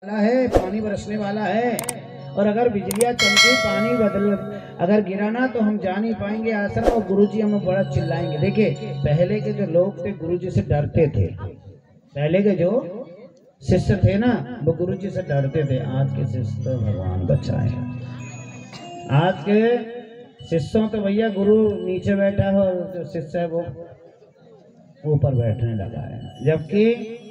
वाला है, पानी बरसने वाला है। और अगर बिजलियां चमके पानी बदल अगर गिराना तो हम जा नहीं पाएंगे आश्रम, और गुरुजी हमें बड़ा चिल्लाएंगे। देखिए पहले के जो लोग थे गुरुजी से डरते थे, पहले के जो शिष्य थे ना वो गुरुजी से डरते थे। आज के शिष्य तो भगवान बचाए, आज के शिष्यों तो भैया गुरु नीचे बैठा है और जो शिष्य है वो ऊपर बैठने लगा है। जबकि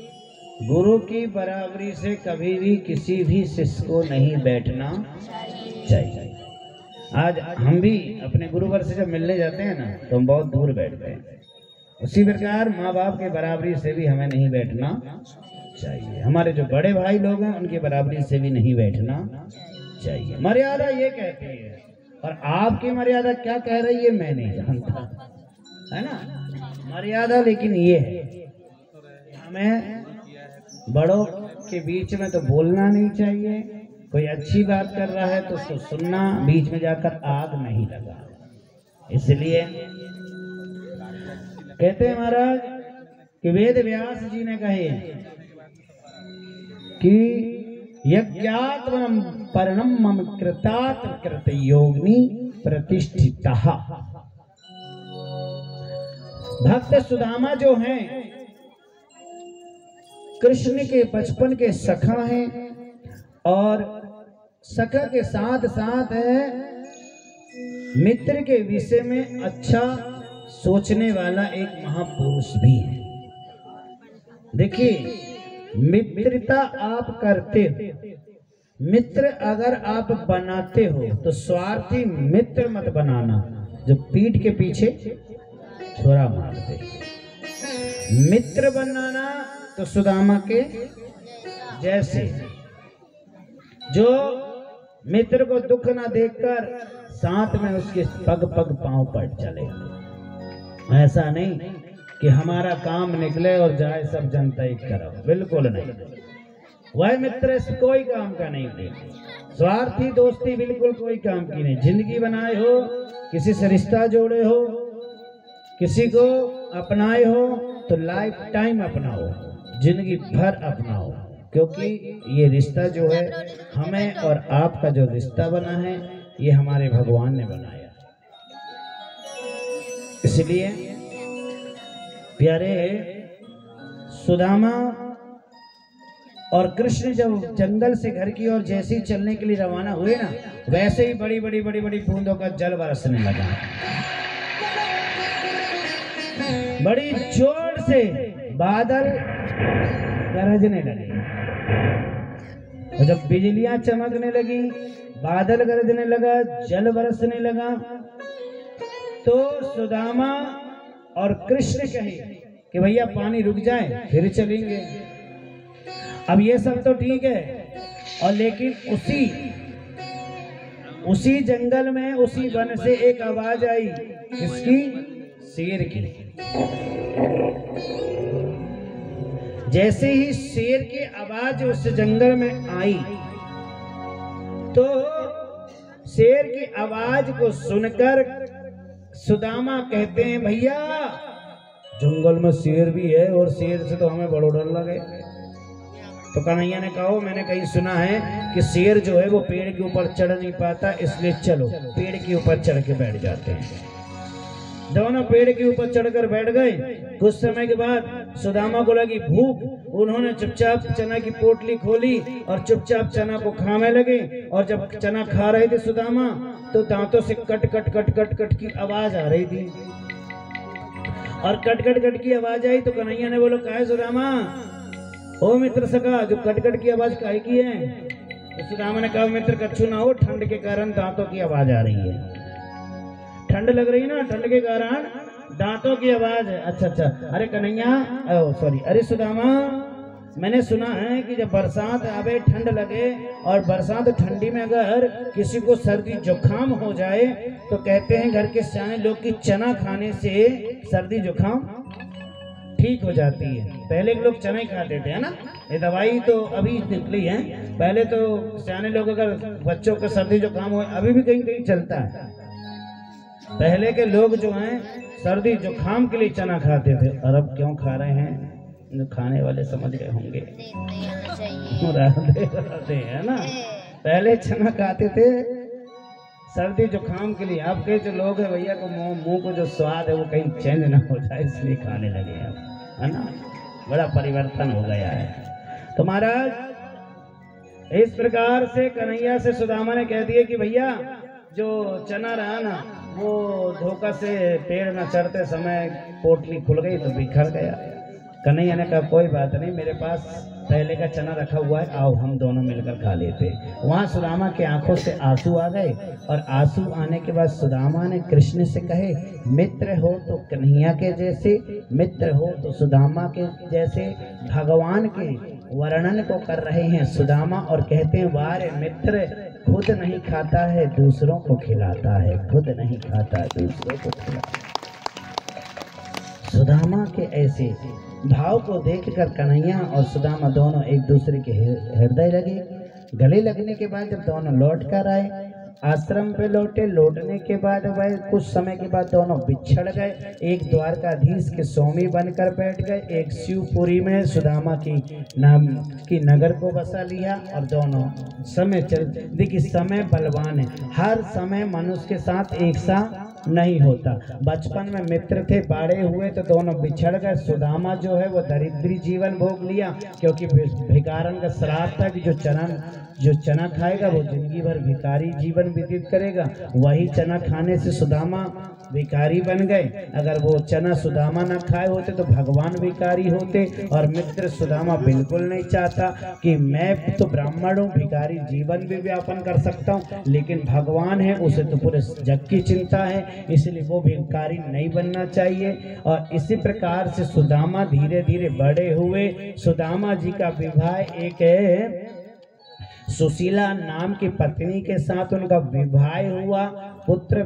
गुरु की बराबरी से कभी भी किसी भी शिष्य को नहीं बैठना चाहिए। आज हम भी अपने गुरुवर से जब मिलने जाते हैं ना तो हम बहुत दूर बैठते हैं। उसी प्रकार माँ बाप के बराबरी से भी हमें नहीं बैठना चाहिए। हमारे जो बड़े भाई लोग हैं उनकी बराबरी से भी नहीं बैठना चाहिए। मर्यादा ये कहती है, और आपकी मर्यादा क्या कह रही है मैं नहीं जानता, है ना। मर्यादा लेकिन ये है, हमें बड़ों के बीच में तो बोलना नहीं चाहिए। कोई अच्छी बात कर रहा है तो उसको सुनना, बीच में जाकर आग नहीं लगा। इसलिए कहते हैं महाराज कि वेद व्यास जी ने कहे कि यज्ञात्मनम परमं मम कृतात् कृत योगिनी प्रतिष्ठितः। भक्त सुदामा जो हैं कृष्ण के बचपन के सखा हैं, और सखा के साथ साथ है मित्र के विषय में अच्छा सोचने वाला एक महापुरुष भी है। देखिए मित्रता आप करते हो, मित्र अगर आप बनाते हो तो स्वार्थी मित्र मत बनाना जो पीठ के पीछे छोरा मारते। मित्र बनाना तो सुदामा के जैसे, जो मित्र को दुख ना देखकर साथ में उसके पग पग पांव पड़ चले। ऐसा नहीं कि हमारा काम निकले और जाए सब जनता एक तरफ, बिल्कुल नहीं। वह मित्र कोई काम का नहीं थे। स्वार्थी दोस्ती बिल्कुल कोई काम की नहीं। जिंदगी बनाए हो, किसी से रिश्ता जोड़े हो, किसी को अपनाए हो तो लाइफ टाइम अपनाओ, जिंदगी भर अपनाओ। क्योंकि ये रिश्ता जो है हमें और आपका जो रिश्ता बना है ये हमारे भगवान ने बनाया। इसलिए प्यारे सुदामा और कृष्ण जब जंगल से घर की ओर जैसे ही चलने के लिए रवाना हुए ना, वैसे ही बड़ी बड़ी बड़ी बड़ी बूंदों का जल बरसने लगा। बड़ी जोर से बादल गरजने लगे, और जब बिजलियां चमकने लगी, बादल गरजने लगा, जल बरसने लगा, तो सुदामा और कृष्ण कहे कि भैया पानी रुक जाए फिर चलेंगे। अब ये सब तो ठीक है, और लेकिन उसी जंगल में उसी वन से एक आवाज आई। किसकी? शेर की। जैसे ही शेर की आवाज उस जंगल में आई तो शेर की आवाज को सुनकर सुदामा कहते हैं भैया जंगल में शेर भी है, और शेर से तो हमें बड़ा डर लगे। तो कन्हैया ने कहा मैंने कहीं सुना है कि शेर जो है वो पेड़ के ऊपर चढ़ नहीं पाता, इसलिए चलो पेड़ के ऊपर चढ़ के बैठ जाते हैं। दोनों पेड़ के ऊपर चढ़कर बैठ गए। कुछ समय के बाद सुदामा को लगी भूख, उन्होंने चुपचाप चना की पोटली खोली और चुपचाप चना को खाने लगे। और जब चना खा रहे थे सुदामा तो दांतों से cut cut cut cut cut की आवाज आ रही थी, और कट कट कट की आवाज आई तो कन्हैया ने बोलो काहे सुदामा, ओ मित्र सखा जो कट कट की आवाज काहे की है? तो सुदामा ने कहा मित्र कच्छू ना हो, ठंड के कारण दांतों की आवाज आ रही है। ठंड लग रही ना, ठंड के कारण दांतों की आवाज है। अच्छा अच्छा, अरे कन्हैया सॉरी, अरे सुदामा मैंने सुना है कि जब बरसात आवे ठंड लगे, और बरसात ठंडी में अगर किसी को सर्दी जुकाम हो जाए तो कहते हैं घर के सियाने लोग कि चना खाने से सर्दी जुकाम ठीक हो जाती है। पहले के लोग चना ही खाते थे, है ना। ये दवाई तो अभी निकली है, पहले तो सियाने लोग अगर बच्चों को सर्दी जुकाम हो, अभी भी कहीं कहीं चलता है। पहले के लोग जो हैं सर्दी जुकाम के लिए चना खाते थे, और अब क्यों खा रहे हैं जो खाने वाले समझ गए होंगे। चाहिए राधे है ना। पहले चना खाते थे सर्दी जुकाम के लिए, अब के जो लोग हैं भैया को मुंह को जो स्वाद है वो कहीं चेंज ना हो जाए इसलिए खाने लगे अब, है ना। बड़ा परिवर्तन हो गया है। तो महाराज इस प्रकार से कन्हैया से सुदामा ने कह दिया कि भैया जो चना रहा ना वो धोखा से पेड़ में चढ़ते समय पोटली खुल गई तो बिखर गया। कन्हैया ने कहा कोई बात नहीं, मेरे पास पहले का चना रखा हुआ है, आओ हम दोनों मिलकर खा लेते। वहाँ सुदामा के आंखों से आंसू आ गए और आंसू आने के बाद सुदामा ने कृष्ण से कहे, मित्र हो तो कन्हैया के जैसे, मित्र हो तो सुदामा के जैसे भगवान के वर्णन को कर रहे हैं सुदामा और कहते हैं वारे मित्र खुद नहीं खाता है दूसरों को खिलाता है, खुद नहीं खाता है दूसरों को खिलाता है। सुदामा के ऐसे भाव को देखकर कन्हैया और सुदामा दोनों एक दूसरे के हृदय लगे। गले लगने के बाद जब दोनों लौट कर आए आश्रम पे लौटे, लौटने के बाद वह कुछ समय के बाद दोनों बिछड़ गए। एक द्वारकाधीश के स्वामी बनकर बैठ गए, एक शिवपुरी में सुदामा की नगर को बसा लिया और दोनों समय चल। देखिए समय बलवान है, हर समय मनुष्य के साथ एक सा नहीं होता। बचपन में मित्र थे, बड़े हुए तो दोनों बिछड़ गए। सुदामा जो है वो दरिद्री जीवन भोग लिया क्योंकि भिखारन का श्राप था कि जो चना खाएगा वो जिंदगी भर भिखारी जीवन व्यतीत करेगा। वही चना खाने से सुदामा भिखारी बन गए। अगर वो चना सुदामा ना खाए होते तो भगवान भिखारी होते। और मित्र सुदामा बिल्कुल नहीं चाहता कि मैं तो ब्राह्मण हूँ, भिखारी जीवन भी व्यापन कर सकता हूँ, लेकिन भगवान है उसे तो पूरे जग की चिंता है, इसलिए वो भिखारी नहीं बनना चाहिए। और इसी प्रकार से सुदामा धीरे धीरे बड़े हुए। सुदामा जी का विवाह एक सुशीला नाम की पत्नी के साथ उनका विवाह हुआ। पुत्र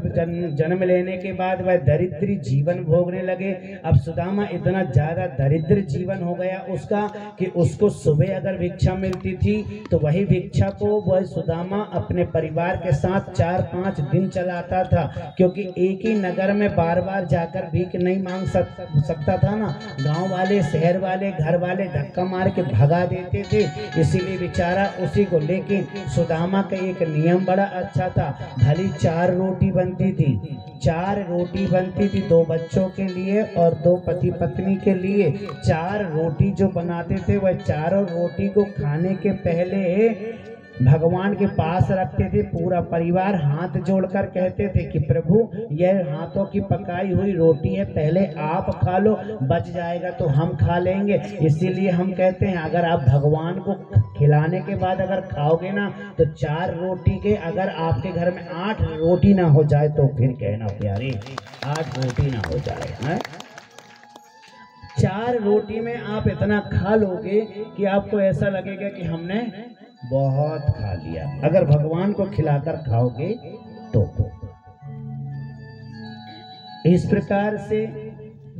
जन्म लेने के बाद वह दरिद्री जीवन भोगने लगे। अब सुदामा इतना ज्यादा दरिद्र जीवन हो गया उसका कि उसको सुबह अगर भिक्षा मिलती थी तो वही भिक्षा को वह सुदामा अपने परिवार के साथ 4-5 दिन चलाता था, क्योंकि एक ही नगर में बार बार जाकर भीख नहीं मांग सकता था ना। गांव वाले, शहर वाले, घर वाले धक्का मार के भगा देते थे, इसीलिए बेचारा उसी को। लेकिन सुदामा का एक नियम बड़ा अच्छा था, भली 4 रोटी बनती थी, 4 रोटी बनती थी 2 बच्चों के लिए और 2 पति पत्नी के लिए। 4 रोटी जो बनाते थे वह चारों रोटी को खाने के पहले भगवान के पास रखते थे। पूरा परिवार हाथ जोड़कर कहते थे कि प्रभु यह हाथों की पकाई हुई रोटी है, पहले आप खा लो, बच जाएगा तो हम खा लेंगे। इसीलिए हम कहते हैं अगर आप भगवान को खिलाने के बाद अगर खाओगे ना तो 4 रोटी के, अगर आपके घर में 8 रोटी ना हो जाए तो फिर कहना प्यारे 8 रोटी ना हो जाए है। 4 रोटी में आप इतना खा लोगे कि आपको ऐसा लगेगा कि हमने बहुत खा लिया, अगर भगवान को खिलाकर खाओगे तो। इस प्रकार से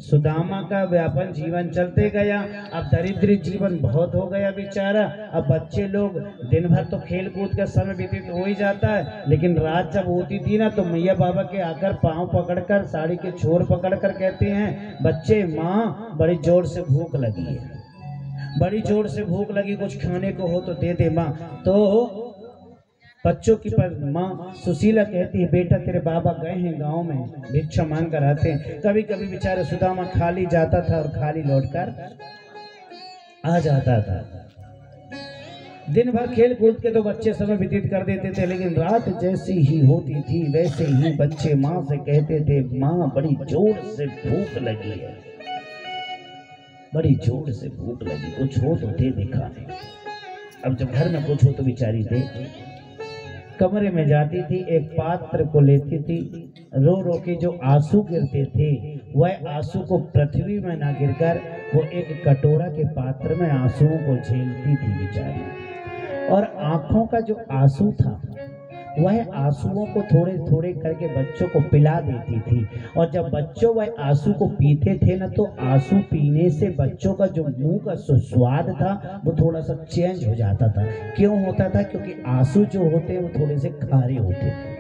सुदामा का व्यापन जीवन चलते गया। अब दरिद्र जीवन बहुत हो गया बेचारा। अब बच्चे लोग दिन भर तो खेल कूद का समय व्यतीत हो ही जाता है, लेकिन रात जब होती थी ना तो मैया बाबा के आकर पांव पकड़कर, साड़ी के छोर पकड़कर कहते हैं बच्चे माँ बड़ी जोर से भूख लगी है, बड़ी जोर से भूख लगी, कुछ खाने को हो तो दे दे माँ। तो बच्चों की माँ सुशीला कहती है बेटा तेरे बाबा गए हैं गांव में, भिक्षा मांग कर आते हैं। कभी कभी बेचारे सुदामा खाली जाता था और खाली लौटकर आ जाता था। दिन भर खेल कूद के तो बच्चे समय व्यतीत कर देते थे, लेकिन रात जैसी ही होती थी वैसे ही बच्चे माँ से कहते थे माँ बड़ी जोर से भूख लगी है, बड़ी जोर से भूख लगी, कुछ हो तो दे दे खाने। अब जब घर में कुछ हो तो बेचारी दे। कमरे में जाती थी, एक पात्र को लेती थी, रो रो के जो आंसू गिरते थे वह आंसू को पृथ्वी में ना गिरकर वो एक कटोरा के पात्र में आंसुओं को झेलती थी बेचारी। और आंखों का जो आंसू था वह आंसुओं को थोड़े थोड़े करके बच्चों को पिला देती थी। और जब बच्चों वह आंसू को पीते थे ना तो आंसू पीने से बच्चों का जो मुंह का स्वाद था वो थोड़ा सा चेंज हो जाता था। क्यों होता था? क्योंकि आंसू जो होते हैं वो थोड़े से खारे होते थे।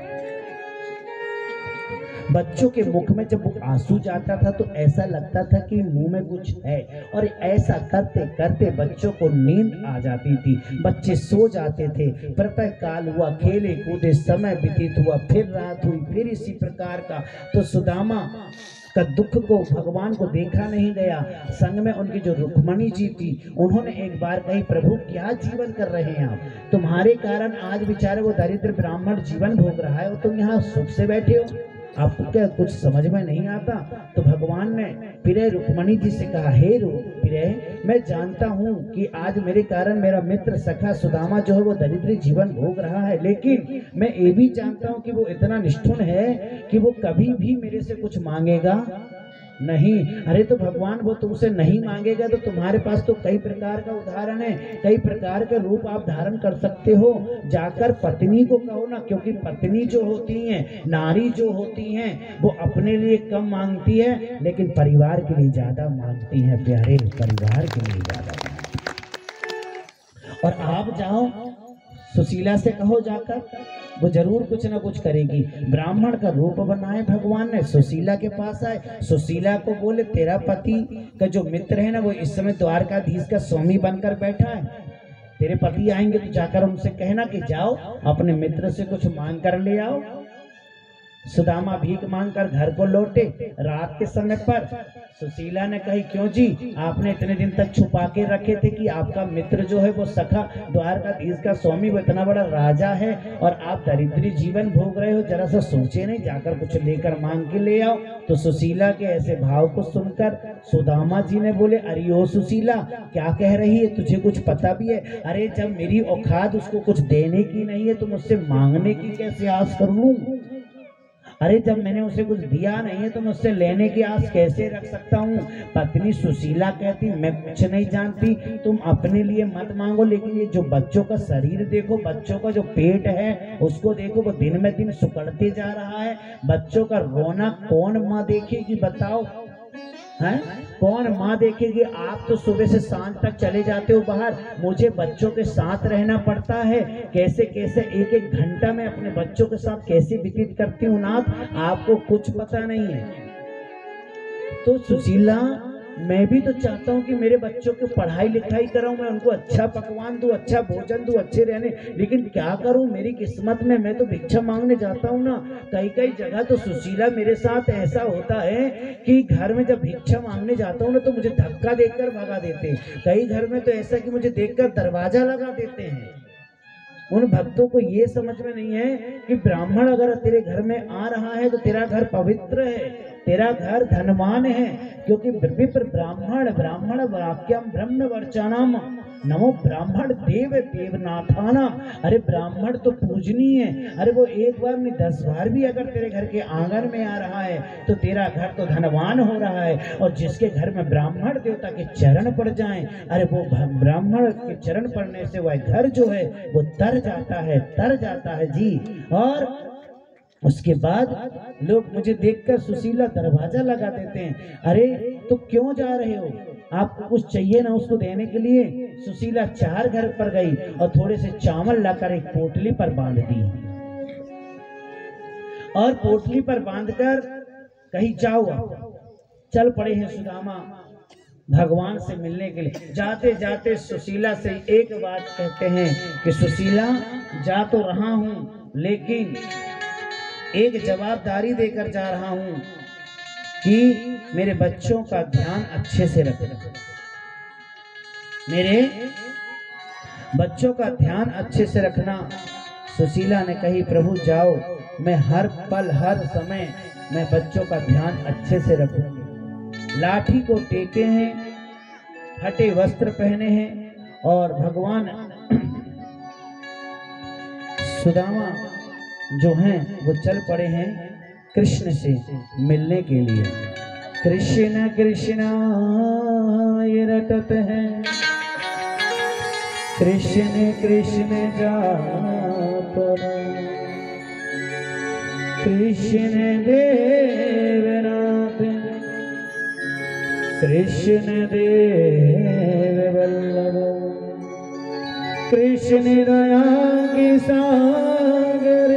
बच्चों के मुख में जब वो आंसू जाता था तो ऐसा लगता था कि मुंह में कुछ है, और ऐसा करते करते बच्चों को नींद आ जाती थी, बच्चे सो जाते थे। प्रातः काल हुआ, खेले कूदे समय व्यतीत हुआ, फिर रात हुई, फिर इसी प्रकार का। तो सुदामा का दुख को भगवान को देखा नहीं गया। संग में उनकी जो रुक्मणी जी थी, उन्होंने एक बार कही, प्रभु क्या जीवन कर रहे हैं आप, तुम्हारे कारण आज बेचारे वो दरिद्र ब्राह्मण जीवन भोग रहा है और तुम यहाँ सुख से बैठे हो, आपको क्या कुछ समझ में नहीं आता। तो भगवान ने फिर रुक्मणी जी से कहा, हे फिर मैं जानता हूँ कि आज मेरे कारण मेरा मित्र सखा सुदामा जो है वो दरिद्र जीवन भोग रहा है, लेकिन मैं ये भी जानता हूँ कि वो इतना निष्ठुर है कि वो कभी भी मेरे से कुछ मांगेगा नहीं। अरे तो भगवान वो तुमसे नहीं मांगेगा तो तुम्हारे पास तो कई प्रकार का उदाहरण है, कई प्रकार के रूप आप धारण कर सकते हो। जाकर पत्नी को कहो ना, क्योंकि पत्नी जो होती है, नारी जो होती हैं, वो अपने लिए कम मांगती है लेकिन परिवार के लिए ज्यादा मांगती है। प्यारे, परिवार के लिए ज्यादा। और आप जाओ सुशीला से कहो जाकर, वो जरूर कुछ ना कुछ करेगी। ब्राह्मण का रूप बनाए भगवान ने, सुशीला के पास आए, सुशीला को बोले, तेरा पति का जो मित्र है ना वो इस समय द्वारकाधीश का स्वामी बनकर बैठा है, तेरे पति आएंगे तो जाकर उनसे कहना कि जाओ अपने मित्र से कुछ मांग कर ले आओ। सुदामा भीख मांगकर घर को लौटे। रात के समय पर सुशीला ने कही, क्यों जी, आपने इतने दिन तक छुपा के रखे थे कि आपका मित्र जो है वो सखा द्वारकाधीश का स्वामी, वो इतना बड़ा राजा है और आप दरिद्री जीवन भोग रहे हो, जरा सा सोचे नहीं, जाकर कुछ लेकर मांग के ले आओ। तो सुशीला के ऐसे भाव को सुनकर सुदामा जी ने बोले, अरे ओ सुशीला, क्या कह रही है, तुझे कुछ पता भी है? अरे जब मेरी औकात उसको कुछ देने की नहीं है तो मुझसे मांगने की कैसे आस कर लूं? अरे जब मैंने उसे कुछ दिया नहीं है तो मैं उससे लेने की आस कैसे रख सकता हूँ? पत्नी सुशीला कहती, मैं कुछ नहीं जानती, तुम अपने लिए मत मांगो, लेकिन ये जो बच्चों का शरीर देखो, बच्चों का जो पेट है उसको देखो, वो दिन में दिन सुकड़ते जा रहा है। बच्चों का रोना कौन माँ देखेगी बताओ? हैं? कौन माँ देखेगी? आप तो सुबह से सांझ तक चले जाते हो बाहर, मुझे बच्चों के साथ रहना पड़ता है। कैसे कैसे एक एक घंटा में अपने बच्चों के साथ कैसे व्यतीत करती हूँ नाथ, आपको कुछ पता नहीं है। तो सुशीला, मैं भी तो चाहता हूँ कि मेरे बच्चों को पढ़ाई लिखाई कराऊं, मैं उनको अच्छा पकवान दूं, अच्छा भोजन दूं, अच्छे रहने, लेकिन क्या करूं, मेरी किस्मत में मैं तो भिक्षा मांगने जाता हूँ ना। कई कई जगह तो सुशीला मेरे साथ ऐसा होता है कि घर में जब भिक्षा मांगने जाता हूँ ना तो मुझे धक्का देकर भगा देते हैं। कई घर में तो ऐसा कि मुझे देखकर दरवाजा लगा देते हैं। उन भक्तों को ये समझ में नहीं है कि ब्राह्मण अगर तेरे घर में आ रहा है तो तेरा घर पवित्र है, तेरा घर धनवान है, क्योंकि विप्र ब्राह्मण ब्राह्मण वाक्यम ब्रह्म वर्चनम नमो ब्राह्मण देव देवनाथानाम। अरे ब्राह्मण तो पूजनीय है। अरे वो एक बार नहीं 10 बार भी अगर तेरे घर के आंगन में आ रहा है तो तेरा घर तो धनवान हो रहा है। और जिसके घर में ब्राह्मण देवता के चरण पड़ जाएं, अरे वो ब्राह्मण के चरण पड़ने से वह घर जो है वो तर जाता है जी। और उसके बाद लोग मुझे देखकर सुशीला दरवाजा लगा देते हैं। अरे तो क्यों जा रहे हो, आपको कुछ चाहिए ना उसको देने के लिए? सुशीला 4 घर पर गई और थोड़े से चावल लाकर एक पोटली पर बांध दी, और पोटली पर बांधकर कहीं जाओ, चल पड़े हैं सुदामा भगवान से मिलने के लिए। जाते जाते सुशीला से एक बात कहते हैं कि सुशीला, जा तो रहा हूं लेकिन एक जवाबदारी देकर जा रहा हूं कि मेरे बच्चों का ध्यान अच्छे से रखना, मेरे बच्चों का ध्यान अच्छे से रखना। सुशीला ने कही, प्रभु जाओ, मैं हर पल हर समय मैं बच्चों का ध्यान अच्छे से रखूंगी। लाठी को टेके हैं, फटे वस्त्र पहने हैं, और भगवान सुदामा जो हैं वो चल पड़े हैं कृष्ण से मिलने के लिए। कृष्ण कृष्ण ये रटत है, कृष्ण कृष्ण जाप, कृष्ण देवनाथ, कृष्ण देव वल्लभ, कृष्ण दया के सागर,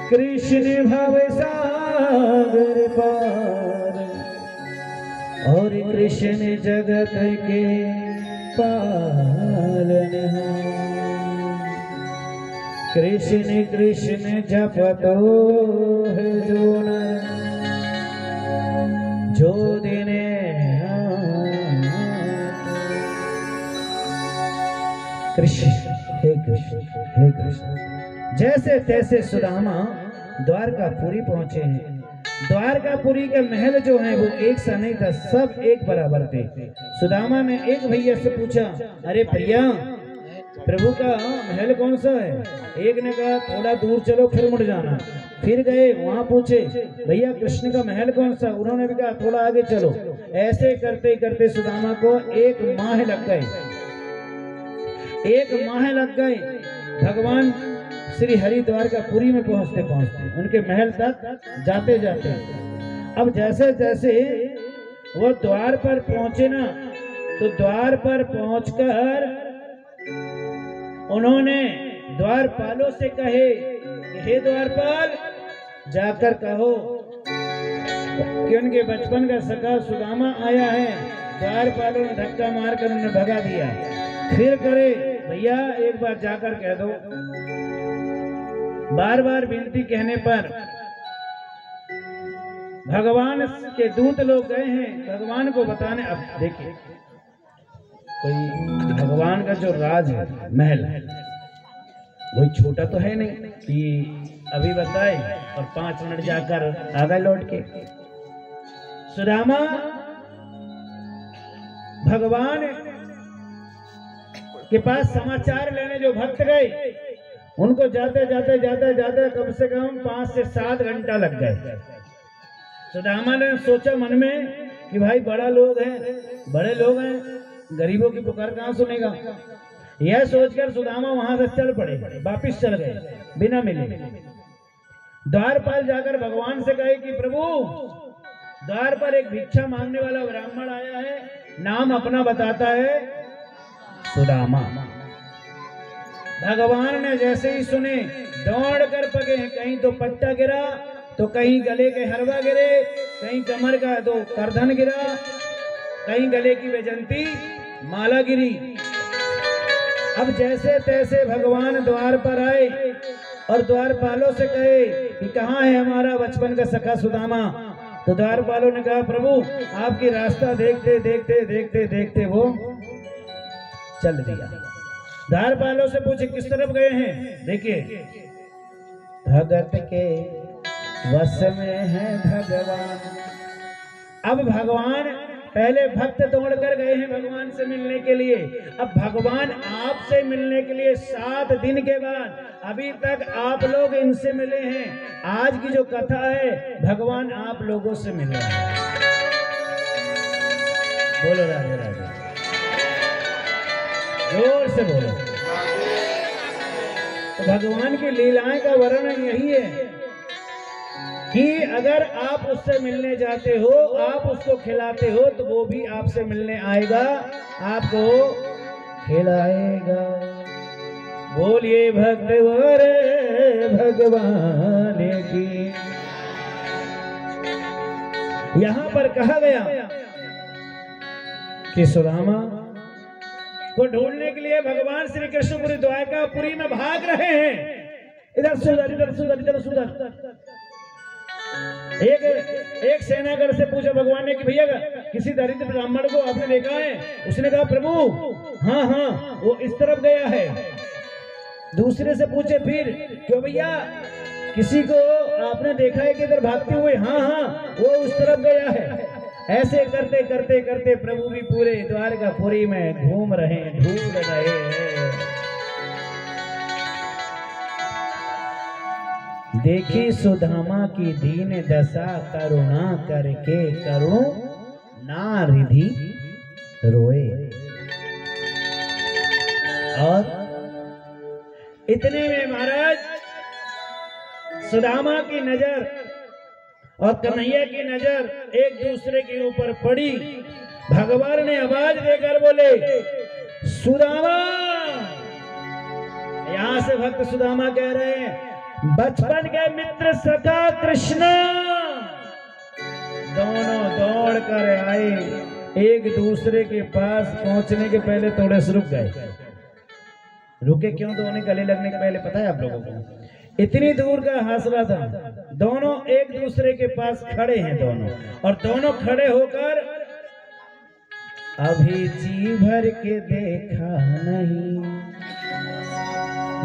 कृष्ण कृष्ण भव सागर पार और कृष्ण जगत के पालनहार। कृष्ण कृष्ण जपतो है जो नर जो दिने कृष्ण हे कृष्ण हे कृष्ण। जैसे तैसे सुदामा द्वारकापुरी पहुंचे हैं। द्वारकापुरी के महल जो है वो एक सा नहीं था, सब एक बराबर थे। सुदामा ने एक भैया से पूछा, अरे भैया प्रभु का महल कौन सा है? एक ने कहा थोड़ा दूर चलो फिर मुड़ जाना। फिर गए वहां पूछे, भैया कृष्ण का महल कौन सा? उन्होंने भी कहा थोड़ा आगे चलो। ऐसे करते करते सुदामा को 1 माह लग गए। 1 माह लग गए भगवान श्री हरिद्वार का पुरी में पहुंचते पहुंचते, उनके महल तक जाते जाते। अब जैसे जैसे वो द्वार पर पहुंचे ना, तो द्वार पर पहुंचकर उन्होंने द्वारपालों से कहे, हे द्वारपाल जाकर कहो कि उनके बचपन का सखा सुदामा आया है। द्वारपालों ने धक्का मारकर उन्हें भगा दिया। फिर करे, भैया एक बार जाकर कह दो। बार बार विनती कहने पर भगवान के दूत लोग गए हैं भगवान को बताने। अब देखिए, कोई भगवान का जो राज है, महल है, वही छोटा तो है नहीं कि अभी बताए और 5 मिनट जाकर आ गए लौट के। सुदामा भगवान के पास समाचार लेने जो भक्त गए, उनको जाते जाते जाते जाते कम से कम 5 से 7 घंटा लग गए। सुदामा ने सोचा मन में कि भाई बड़ा लोग हैं, बड़े लोग हैं, गरीबों की पुकार कहां सुनेगा। यह सोचकर सुदामा वहां से चल पड़े, वापिस चल गए बिना मिले। द्वारपाल जाकर भगवान से कहे कि प्रभु द्वार पर एक भिक्षा मांगने वाला ब्राह्मण आया है, नाम अपना बताता है सुदामा। भगवान ने जैसे ही सुने दौड़ कर पगे, कहीं तो पट्टा गिरा, तो कहीं गले के हरवा गिरे, कहीं कमर का तो करधन गिरा, कहीं गले की वैजंती माला गिरी। अब जैसे तैसे भगवान द्वार पर आए और द्वारपालों से कहे कि कहाँ है हमारा बचपन का सखा सुदामा। तो द्वारपालों ने कहा प्रभु आपकी रास्ता देखते देखते देखते देखते वो चल दिया। द्वारपालों से पूछे किस तरफ गए हैं? देखिए, भगत के वश में है भगवान। अब भगवान, पहले भक्त दौड़ कर गए हैं भगवान से मिलने के लिए, अब भगवान आपसे मिलने के लिए 7 दिन के बाद, अभी तक आप लोग इनसे मिले हैं। आज की जो कथा है भगवान आप लोगों से मिले हैं। बोलो राधे राधे, जोर से बोलो। तो भगवान की लीलाएं का वर्णन यही है कि अगर आप उससे मिलने जाते हो, आप उसको खिलाते हो, तो वो भी आपसे मिलने आएगा, आपको खिलाएगा। बोलिए भगवान भगवान की। यहां पर कहा गया कि सुदामा को ढूंढने के लिए भगवान श्री कृष्ण पूरी द्वारकापुरी में भाग रहे हैं। इधर सुधर, इधर सुधर, इधर सुधर। एक सेनागर से पूछा भगवान ने कि भैया किसी दरिद्र ब्राह्मण को आपने देखा है? उसने कहा प्रभु हाँ हाँ वो इस तरफ गया है। दूसरे से पूछे फिर क्यों भैया किसी को आपने देखा है कि इधर भागते हुए? हाँ हाँ वो उस तरफ गया है। ऐसे करते करते करते प्रभु भी पूरे द्वारकापुरी में घूम रहे हैं, ढूंढ रहे हैं। देखी सुदामा की दीन दशा, करुणा करके करुणा रिधि रोए। और इतने में महाराज सुदामा की नजर और कन्हैया की नजर एक दूसरे के ऊपर पड़ी। भगवान ने आवाज देकर बोले सुदामा। यहां से भक्त सुदामा कह रहे हैं बचपन के मित्र सखा कृष्ण दोनों दौड़ कर आए। एक दूसरे के पास पहुंचने के पहले थोड़े से रुक गए। रुके क्यों? दोनों गले लगने के पहले, पता है आप लोगों को? इतनी दूर का हासला था। दोनों एक दूसरे के पास खड़े हैं दोनों, और दोनों खड़े होकर अभी जी भर के देखा नहीं,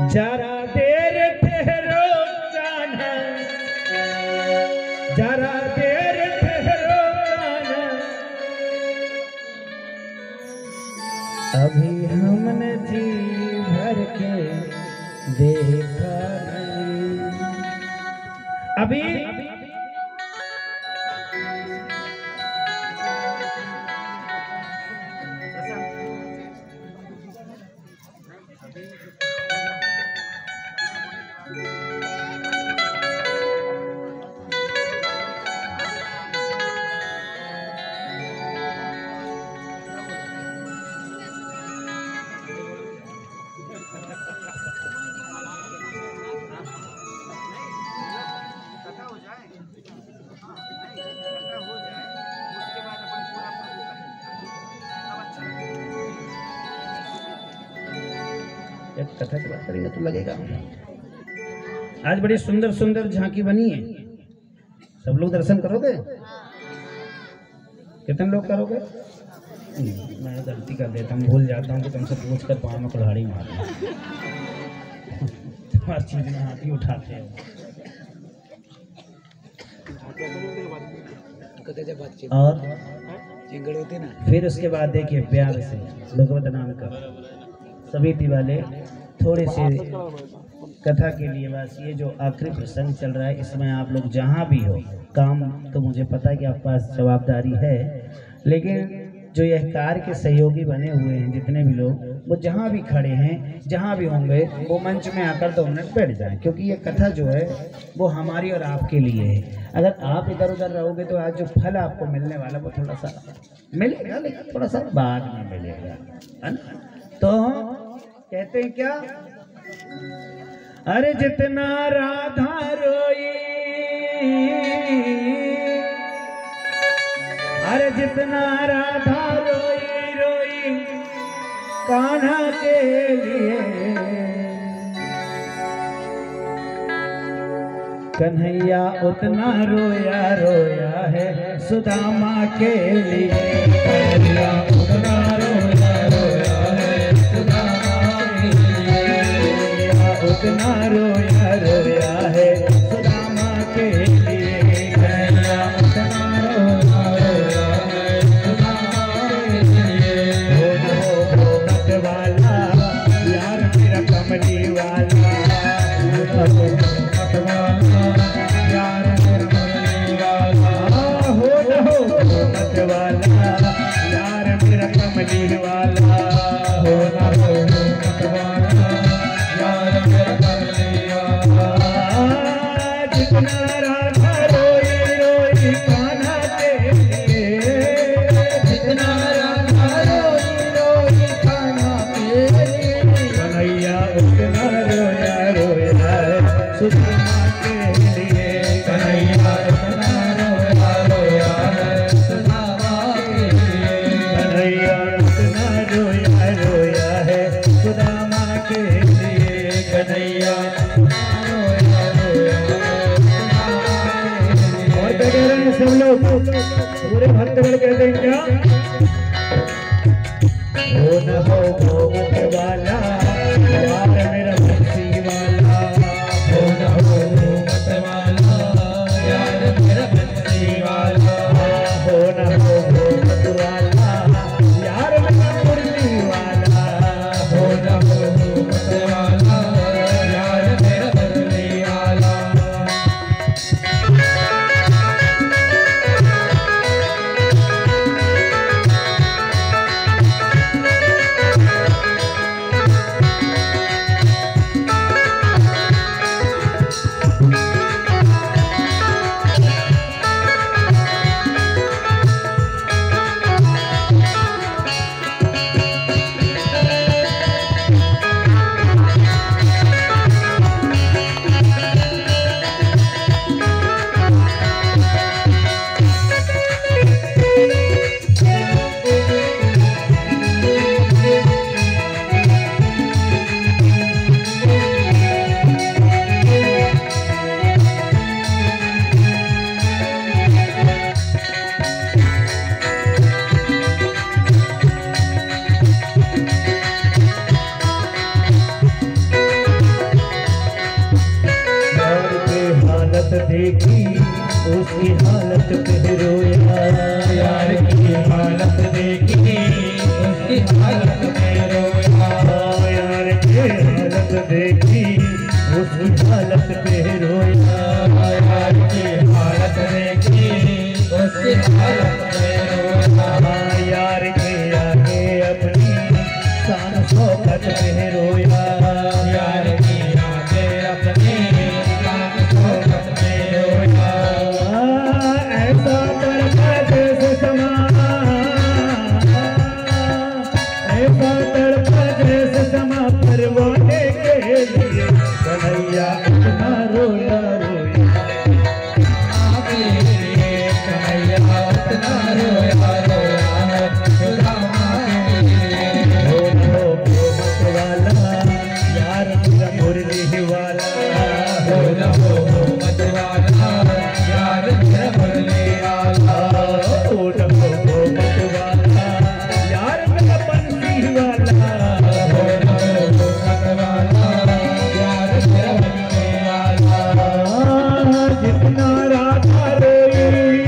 जरा देर ठहरो जाना, जरा देर ठहरो जाना, अभी हमने जी भर के देखा नहीं। अभी कथा की बात करेंगे तो लगेगा। आज बड़ी सुंदर सुंदर झांकी बनी है। सब लोग दर्शन करोगे? कितने लोग करोगे? मैं गलती कर देता हूँ, भूल जाता हूँ कि तुमसे पूछ कर पाँव में कुल्हाड़ी मारना। हर चीज में हाथ ही उठाते हो। और फिर उसके बाद देखिए प्यार से भगवत नाम का सभी दिवाले थोड़े से कथा के लिए बस। ये जो आखिरी प्रसंग चल रहा है, इसमें आप लोग जहाँ भी हो, काम तो मुझे पता है कि आपके पास जवाबदारी है, लेकिन जो यह कार्य के सहयोगी बने हुए हैं जितने भी लोग, वो जहाँ भी खड़े हैं, जहाँ भी होंगे, वो मंच में आकर 2 मिनट बैठ जाएं, क्योंकि ये कथा जो है वो हमारी और आपके लिए है। अगर आप इधर उधर रहोगे तो आज जो फल आपको मिलने वाला वो थोड़ा सा मिलेगा, लेकिन थोड़ा सा बाद में मिलेगा, है ना? तो कहते हैं क्या? अरे जितना राधा रोई, अरे जितना राधा रोई रोई कान्हा के लिए, कन्हैया उतना रोया रोया है सुदामा के लिए, कन्हैया उतना रोया रोया है सुदामा के लिए, उतना रोया रोया है सुदामा के लिए, कन्हैया उतना रोया रोया है सुदामा के लिए। हो मत वाला यार मेरा कमली वाला, हो मत वाला यार मेरा कमली वाला, हो मत वाला यार मेरा कमली वाला, हो मत वाला यार मेरा कमली वाला। जितना राधा रोई रोई कान्हा के लिए, जितना राधा रोई रोई कान्हा के लिए, कन्हैया उतना रोया रोया है सुदामा के लिए, कन्हैया उतना रोया रोया है सुदामा के लिए, कन्हैया उतना रोया रोया है सुदामा के लिए, कन्हैया उतना रोया रोया है सुदामा के लिए। और क्या कह रहे हैं सब लोग? पूरे भक्तगण कहते हैं क्या? हो न हो मत वाला यार मेरा बंसी वाला, हो न हो मत वाला यार मेरा बंसी वाला, हो न हो मत वाला यार मेरा मुरली वाला, हो न हो मत वाला यार मेरा मुरली वाला। देखी उसकी हालत पे रोया, यार की हालत देखी उसकी हालत पे रोया, यार की हालत देखी उसकी हालत पे रोया, यार की हालत देखी उसकी हालत पे रोया, यार के आगे अपनी शान शौकत पे रोया, यार की आगे अपनी शान शौकत पे रोया, ऐसा तड़पा जैसे समा, ऐसा तड़पा जैसे समा परवाने के लिए कन्हैया इतना रोया रोया, आपके लिए कन्हैया इतना रोया रोया है, सुदामा के लिए। हो मत वाला यार मेरा मुरली वाला, हो मत वाला यार मेरा मुरली वाला, हो मत वाला यार मेरा बंसी वाला, हो मत वाला यार मेरा मुरली वाला, जितना राधा रोई,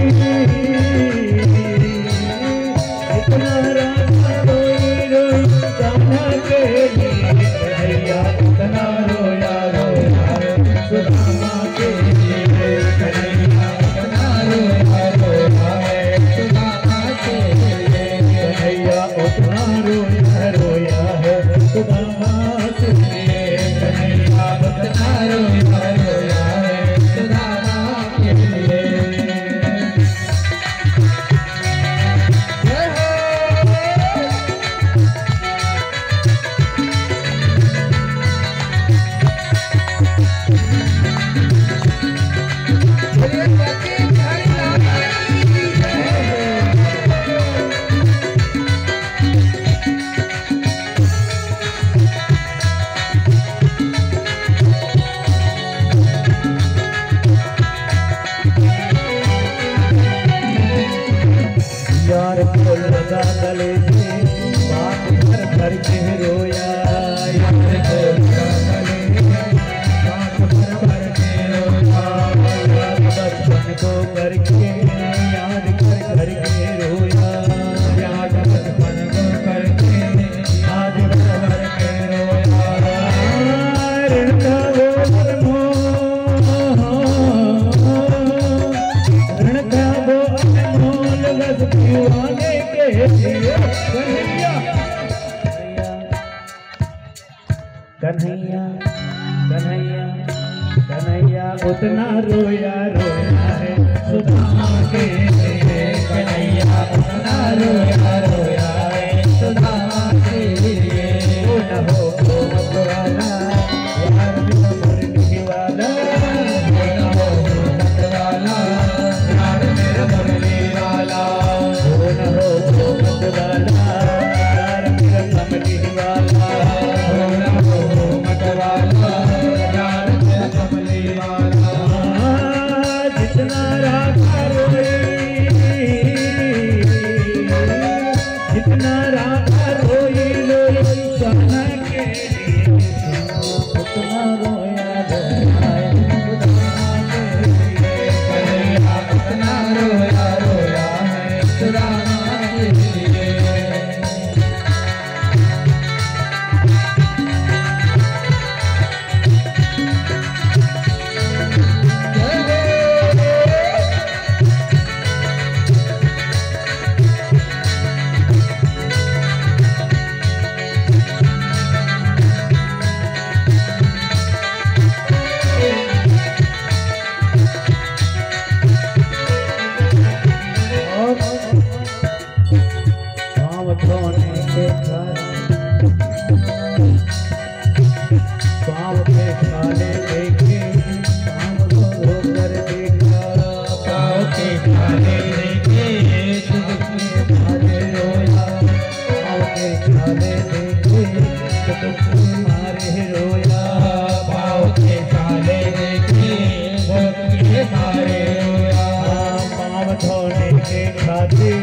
जितना राधा रोई रोई कान्हा के लिए कन्हैया इतना रोया रोया सुदामा के लिए, कन्हैया इतना रोया रोया है, सुदामा के लिए। कन्हैया उतना रोया रोया है सुदामा के लिए, कन्हैया इतना रोया रोया है, सुदामा के लिए। यार को लगा गले से बात भर भर के रोया, यार को लगा गले बात भर भर के रोया, यार बचपन को करके याद कर कर के रोया, याद बचपन को करके याद भर भर के रोया, ऋण का वो ऋण का वो अनमोल रस पीवाने के लिए कन्हैया कन्हैया कन्हैया कन्हैया उतना रोया रोया है सुदामा के लिए, कन्हैया उतना रोया रोया है, सुदामा के लिए। ओ न हो मत वाला यार मेरा मुरली वाला, हो मत वाला यार मेरा मुरली वाला, ओ न हो मत वाला यार मेरा कमली वाला, हो मत वाला यार मेरा कमली वाला, जितना राधा रोई, जितना राधा रोई रोई कान्हा के लिए, उतना रोया रोया है सुदामा के लिए, कन्हैया इतना रोया रोया है, सुदामा के लिए। पाँव धोने के पाँव के काले देखे, पाँव धो कर देखा, पाँव के काले देखे मारे रोया, पाँव के काले देखे तो मारे रोया, पाँव के काले देखे के मारे रोया, पाँव धोने के खातिर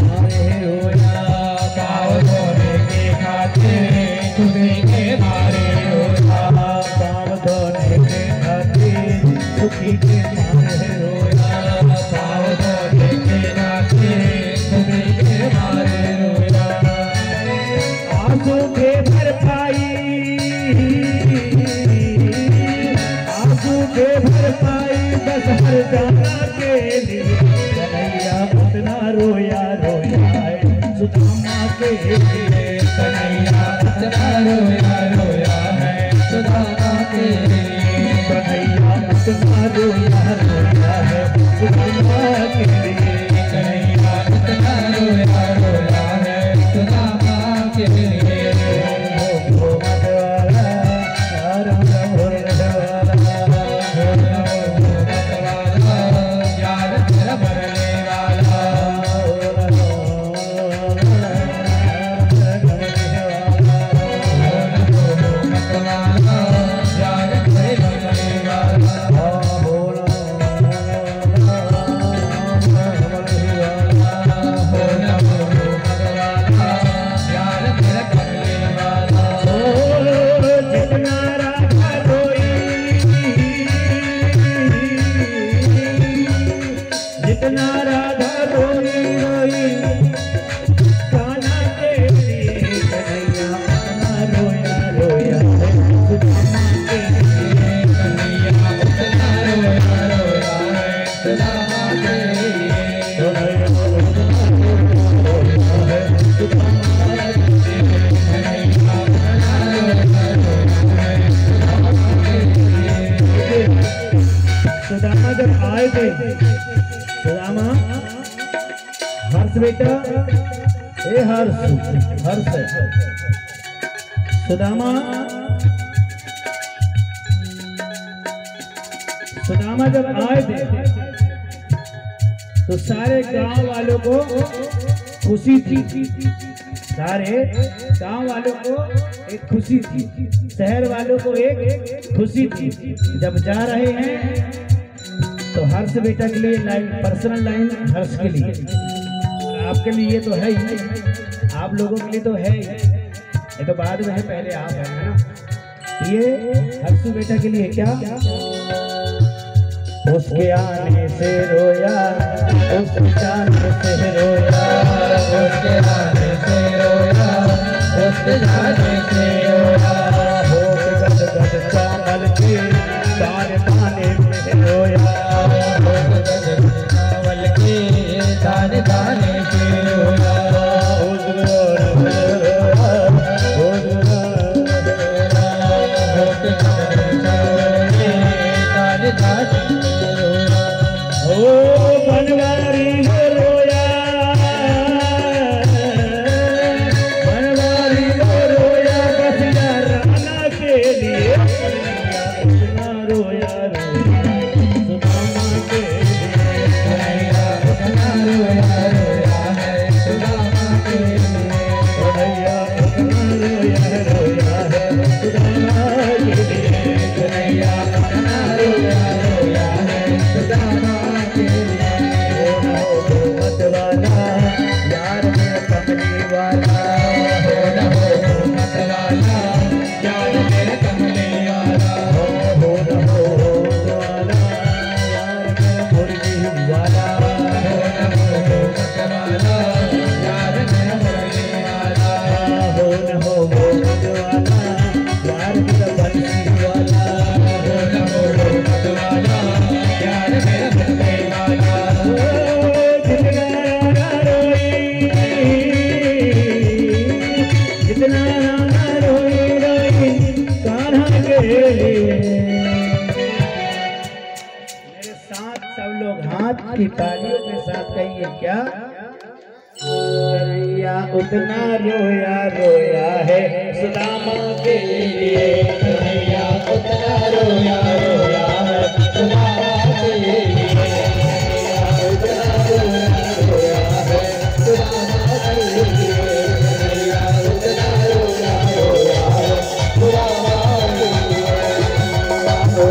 मारे रोया, पाँव धोने के खातिर तुझे के मारे रोया, पाँव धोने के खातिर सुखी खुशी के मारे रोया, पाँव धोने के नाचे खुशी के मारे रोया। आंसू के भरपाई, आंसू के भरपाई बस हर जाना के लिए कन्हैया उतना रोया रोया है सुदामा के लिए। कन्हैया उतना रोया रोया है सुदामा के लिए। कन्हैया उतना रोया रोया है सुदामा के लिए। कन्हैया उतना रोया रोया है सुदामा के लिए। जितना राधा रोई रोई कान्हा के लिए कन्हैया उतना रोया रोया है सुदामा के लिए। कन्हैया उतना रोया रोया है सुदामा के लिए। कन्हैया उतना रोया रोया है सुदामा के लिए। कन्हैया उतना रोया रोया है सुदामा के लिए। सुदामा जब आए थे, सुदामा हर्ष बेटा, हे हर्ष, हर्ष सुदामा, सुदामा जब आए थे तो सारे गांव वालों को खुशी थी, सारे गांव वालों को एक खुशी थी, शहर वालों को एक खुशी थी। जब जा रहे हैं तो हर्ष बेटा के लिए लाइन, पर्सनल लाइन हर्ष के लिए, और आपके लिए तो है ही, आप लोगों के लिए तो है ही, ये तो बाद में है, पहले आप है ना। ये हर्ष बेटा के लिए क्या, उसके आने से रोया, उसके जाने से रोया, उसके आने से रोया, उसके जाने से रोया। हो गद गद चावल के दाने दाने में रोया, चावल के दाने दाने से रोया। ओ बनवारी हो रोया, बनवारी हो रोया बसिया राना के लिए। इतना रोया रोया सुदामा के लिए। कन्हैया उतना रोया रोया है सुदामा के लिए। कन्हैया उतना रोया रोया है सुदामा के लिए। कन्हैया उतना रोया रोया है सुदामा के लिए। मत वाला यार मेरा कमली वाला, हो न हो मत वाला यार मेरे कमले वाला। हो न हो वाला यार मेरा मुर्गी वाला। हो न हो मत वाला यार मेरा मुरली वाला। हो न हो मत वाला यार मेरा बंसी वाला। हो न हो मत वाला यार मेरा बंसी वाला। जितना रोई, जितना रोई रोई कान्हा के लिए। मेरे साथ सब लोग हाथ की तालियों के साथ कहिए क्या, कन्हैया उतना रोया रोया है सुदामा के लिए। कन्हैया उतना रोया रोया है सुदामा के लिए। कन्हैया उतना रोया रोया है सुदामा के लिए। कन्हैया उतना रोया रोया है सुदामा के लिए।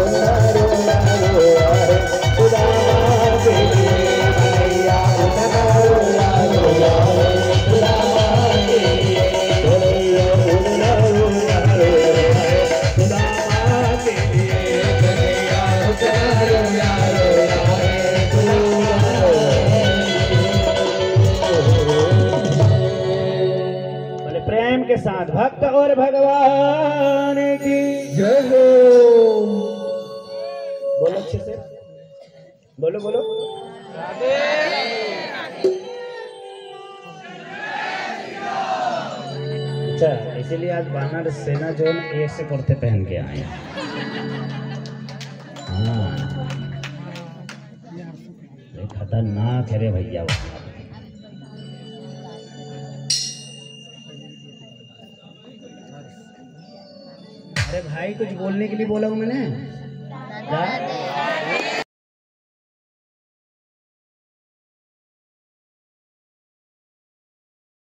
उतना रोया रोया है सुदामा के लिए। कन्हैया उतना रोया रोया है सुदामा के लिए। कन्हैया उतना रोया रोया है साथ भक्त और भगवान की जय हो। बोलो अच्छे से, बोलो बोलो। अच्छा, इसीलिए आज वानर सेना जो है ऐसे कुर्ते पहन के आए हैं। हाँ, ये खतरनाक है रे भैया। अरे भाई कुछ बोलने के लिए बोला हूँ मैंने क्या?